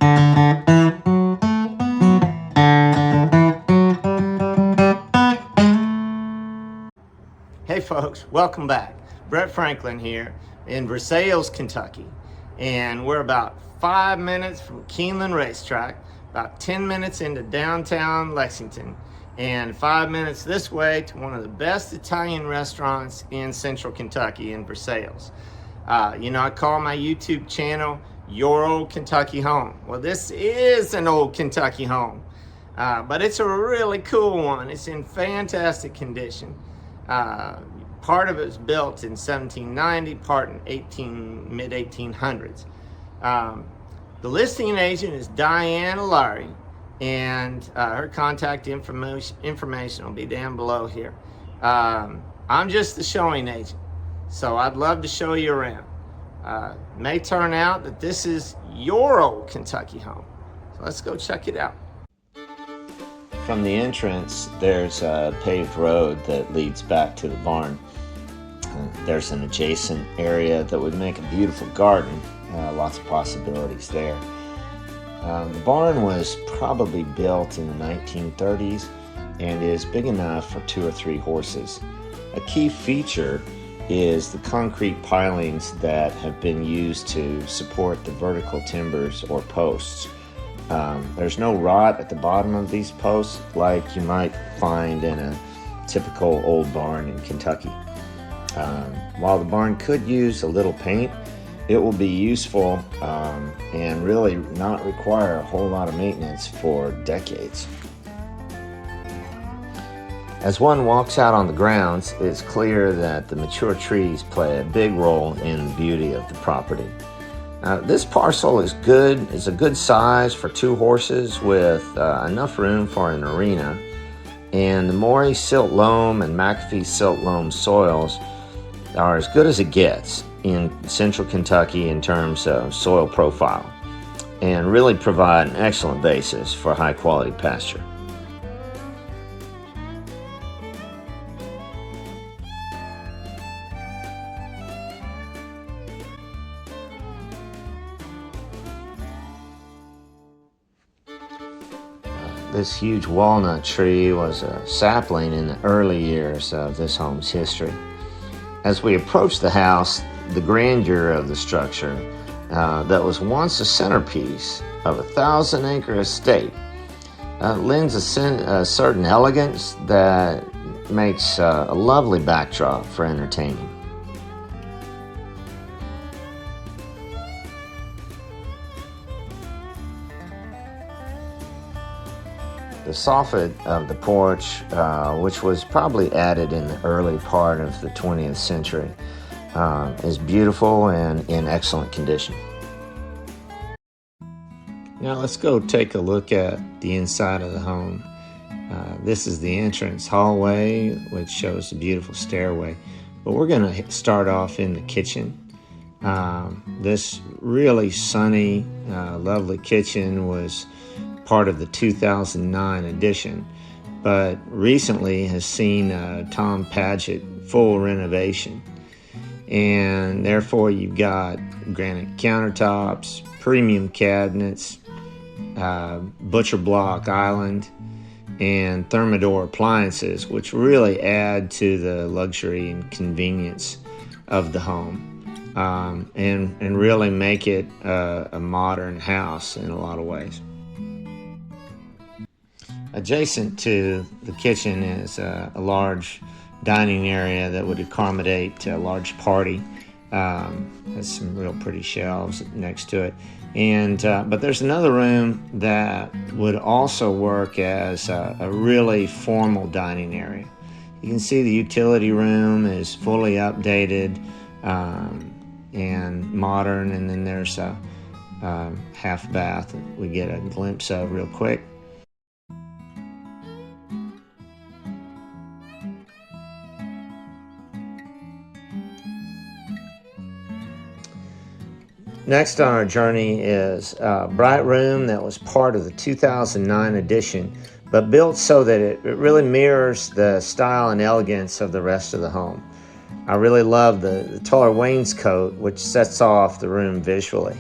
Hey folks, welcome back. Brett Franklin here in Versailles, Kentucky. And we're about 5 minutes from Keeneland Racetrack, about 10 minutes into downtown Lexington, and 5 minutes this way to one of the best Italian restaurants in central Kentucky in Versailles. I call my YouTube channel Your Old Kentucky Home. Well, this is an old Kentucky home, but it's a really cool one. It's in fantastic condition. Part of it was built in 1790, part in mid-1800s. The listing agent is Dianne Alarie, and her contact information will be down below here. I'm just the showing agent, so I'd love to show you around. May turn out that this is your old Kentucky home. So let's go check it out. From the entrance, there's a paved road that leads back to the barn. There's an adjacent area that would make a beautiful garden. Lots of possibilities there. The barn was probably built in the 1930s and is big enough for 2 or 3 horses. A key feature is the concrete pilings that have been used to support the vertical timbers or posts. There's no rot at the bottom of these posts like you might find in a typical old barn in Kentucky. While the barn could use a little paint, it will be useful and really not require a whole lot of maintenance for decades. As one walks out on the grounds, it's clear that the mature trees play a big role in the beauty of the property. This parcel is a good size for 2 horses with enough room for an arena, and the Morey silt loam and McAfee silt loam soils are as good as it gets in central Kentucky in terms of soil profile, and really provide an excellent basis for high quality pasture. This huge walnut tree was a sapling in the early years of this home's history. As we approach the house, the grandeur of the structure that was once a centerpiece of a 1,000-acre estate lends a certain elegance that makes a lovely backdrop for entertaining. The soffit of the porch, which was probably added in the early part of the 20th century, is beautiful and in excellent condition. Now let's go take a look at the inside of the home. This is the entrance hallway, which shows a beautiful stairway. But we're going to start off in the kitchen. This really sunny, lovely kitchen was part of the 2009 edition, but recently has seen Tom Paget full renovation. And therefore you've got granite countertops, premium cabinets, butcher block island, and Thermador appliances, which really add to the luxury and convenience of the home, and really make it a modern house in a lot of ways. Adjacent to the kitchen is a large dining area that would accommodate a large party. Has some real pretty shelves next to it. But there's another room that would also work as a really formal dining area. You can see the utility room is fully updated and modern, and then there's a half bath that we get a glimpse of real quick. Next on our journey is a bright room that was part of the 2009 edition, but built so that it really mirrors the style and elegance of the rest of the home. I really love the taller wainscot, which sets off the room visually.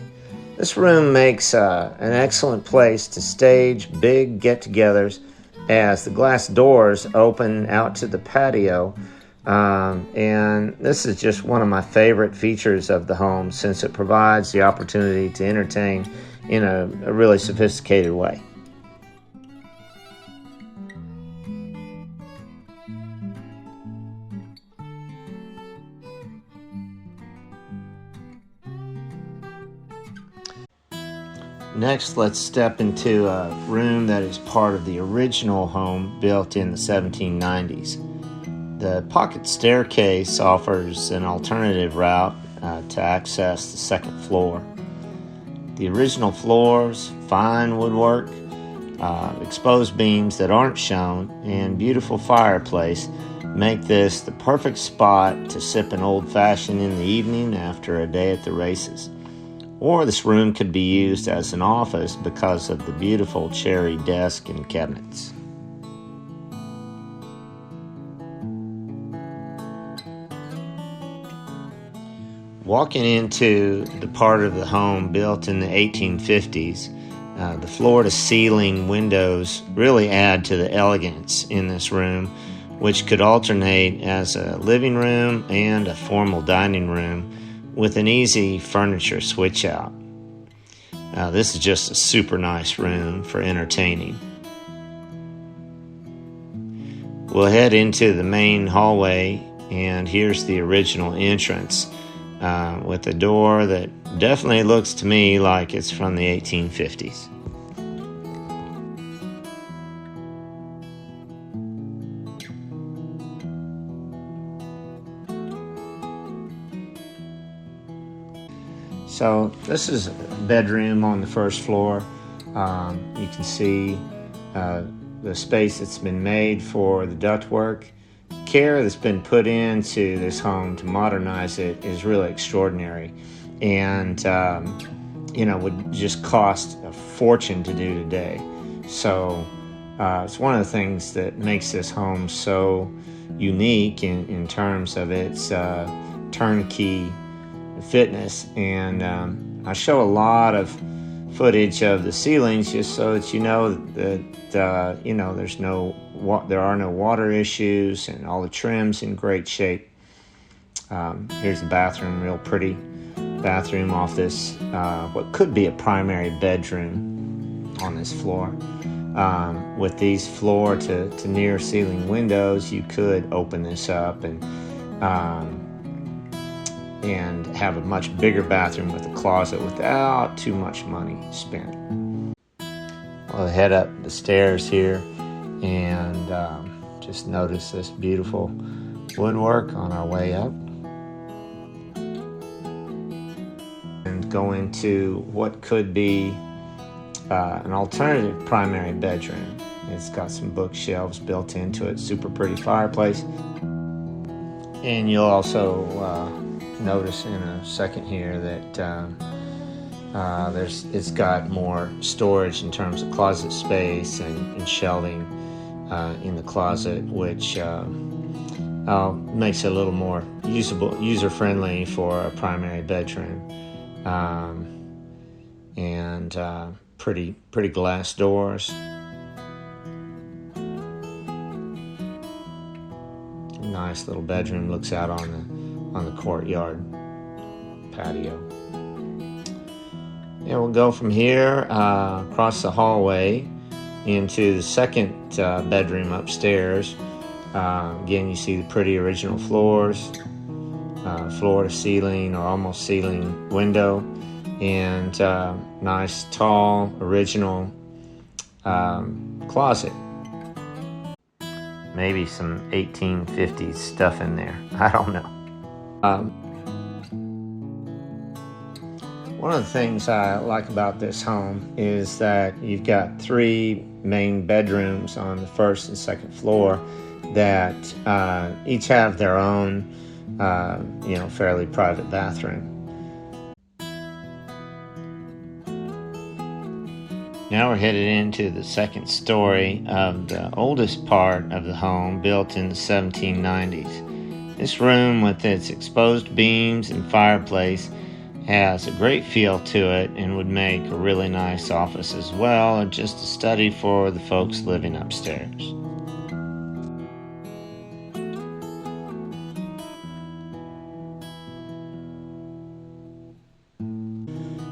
This room makes an excellent place to stage big get-togethers as the glass doors open out to the patio. And this is just one of my favorite features of the home since it provides the opportunity to entertain in a really sophisticated way. Next, let's step into a room that is part of the original home built in the 1790s. The pocket staircase offers an alternative route to access the second floor. The original floors, fine woodwork, exposed beams that aren't shown, and beautiful fireplace make this the perfect spot to sip an old-fashioned in the evening after a day at the races. Or this room could be used as an office because of the beautiful cherry desk and cabinets. Walking into the part of the home built in the 1850s, the floor-to-ceiling windows really add to the elegance in this room, which could alternate as a living room and a formal dining room with an easy furniture switch out. This is just a super nice room for entertaining. We'll head into the main hallway, and here's the original entrance with a door that definitely looks to me like it's from the 1850s. So this is a bedroom on the first floor. You can see the space that's been made for the ductwork. Care that's been put into this home to modernize it is really extraordinary, and would just cost a fortune to do today. So it's one of the things that makes this home so unique in terms of its turnkey fitness. And I show a lot of footage of the ceilings just so that you know that there are no water issues, and all the trim's in great shape. Here's the bathroom, real pretty bathroom off this what could be a primary bedroom on this floor. With these floor to near ceiling windows, you could open this up and have a much bigger bathroom with a closet without too much money spent. We'll head up the stairs here and just notice this beautiful woodwork on our way up. And go into what could be an alternative primary bedroom. It's got some bookshelves built into it, super pretty fireplace. And you'll also notice in a second here that it's got more storage in terms of closet space and shelving in the closet, which makes it a little more user-friendly for a primary bedroom. And pretty glass doors. Nice little bedroom, looks out on the courtyard patio. And we'll go from here across the hallway into the second bedroom upstairs. Again, you see the pretty original floors, floor to ceiling or almost ceiling window, and nice tall original closet. Maybe some 1850s stuff in there. I don't know. One of the things I like about this home is that you've got three main bedrooms on the first and second floor that each have their own, fairly private bathroom. Now we're headed into the second story of the oldest part of the home, built in the 1790s. This room, with its exposed beams and fireplace, has a great feel to it and would make a really nice office as well, or just a study for the folks living upstairs.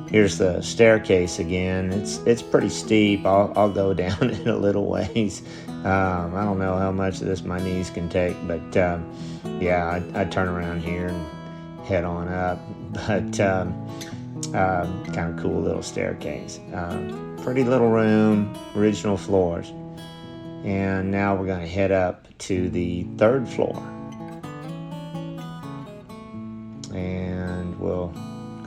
Here's the staircase again. It's pretty steep. I'll go down it a little ways. I don't know how much of this my knees can take, but yeah, I'd turn around here and head on up. But kind of cool little staircase. Pretty little room, original floors. And now we're going to head up to the 3rd floor. And we'll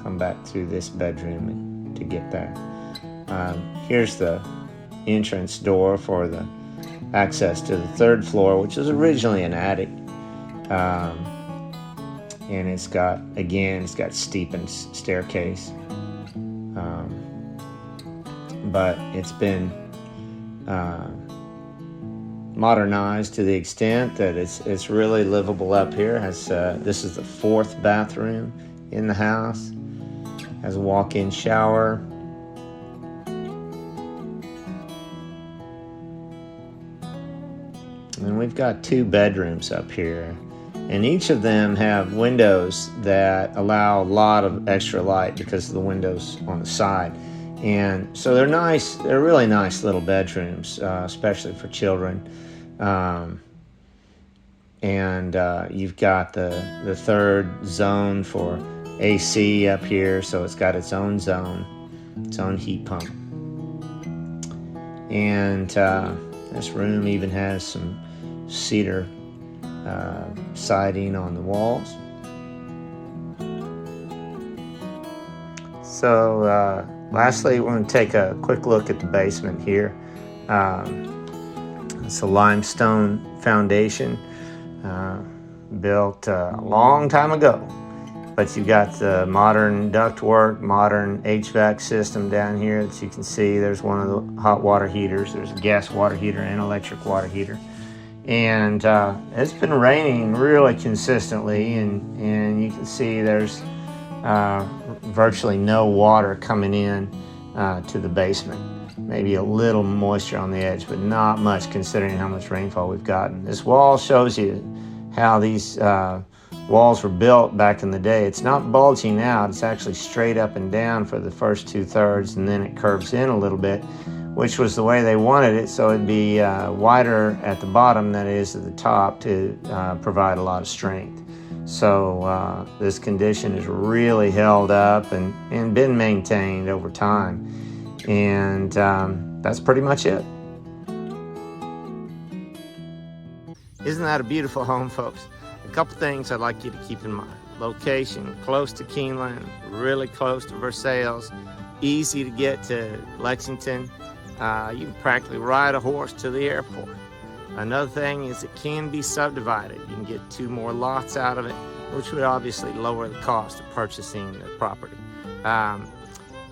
come back through this bedroom to get there. Here's the entrance door for the access to the 3rd floor, which is originally an attic. And it's got steepened staircase. But it's been modernized to the extent that it's really livable up here. This is the 4th bathroom in the house. Has a walk-in shower. And we've got 2 bedrooms up here. And each of them have windows that allow a lot of extra light because of the windows on the side. And so they're nice. They're really nice little bedrooms, especially for children. And you've got the 3rd zone for AC up here, so it's got its own zone, its own heat pump. And this room even has some cedar siding on the walls. So lastly, we're going to take a quick look at the basement here. It's a limestone foundation built a long time ago. But you've got the modern ductwork, modern HVAC system down here that you can see. There's one of the hot water heaters. There's a gas water heater and electric water heater. And it's been raining really consistently, and you can see there's virtually no water coming in to the basement. Maybe a little moisture on the edge, but not much considering how much rainfall we've gotten. This wall shows you how these walls were built back in the day. It's not bulging out. It's actually straight up and down for the first 2/3, and then it curves in a little bit, which was the way they wanted it, so it'd be wider at the bottom than it is at the top to provide a lot of strength. So this condition is really held up and been maintained over time. And that's pretty much it. Isn't that a beautiful home, folks? A couple things I'd like you to keep in mind. Location, close to Keeneland, really close to Versailles, easy to get to Lexington. You can practically ride a horse to the airport. Another thing is it can be subdivided. You can get 2 more lots out of it, which would obviously lower the cost of purchasing the property.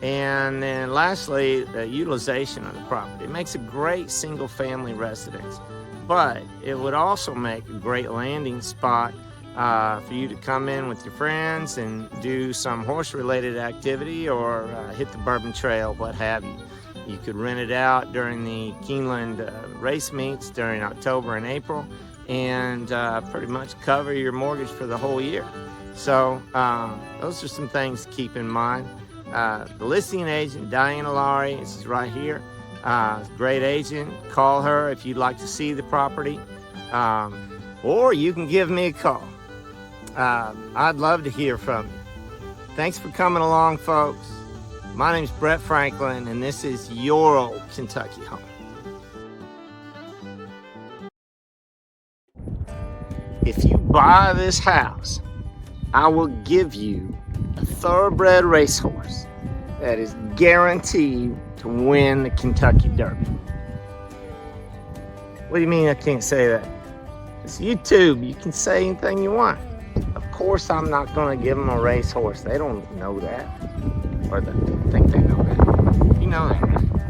And then lastly, the utilization of the property. It makes a great single-family residence, but it would also make a great landing spot for you to come in with your friends and do some horse-related activity or hit the Bourbon Trail, what have you. You could rent it out during the Keeneland race meets during October and April, and pretty much cover your mortgage for the whole year. So those are some things to keep in mind. The listing agent, Dianne Alarie, this is right here. Great agent. Call her if you'd like to see the property, or you can give me a call. I'd love to hear from you. Thanks for coming along, folks. My name's Brett Franklin, and this is your old Kentucky home. If you buy this house, I will give you a thoroughbred racehorse that is guaranteed to win the Kentucky Derby. What do you mean I can't say that? It's YouTube. You can say anything you want. Of course I'm not going to give them a racehorse. They don't know that. Or they think they know that. You know that, right?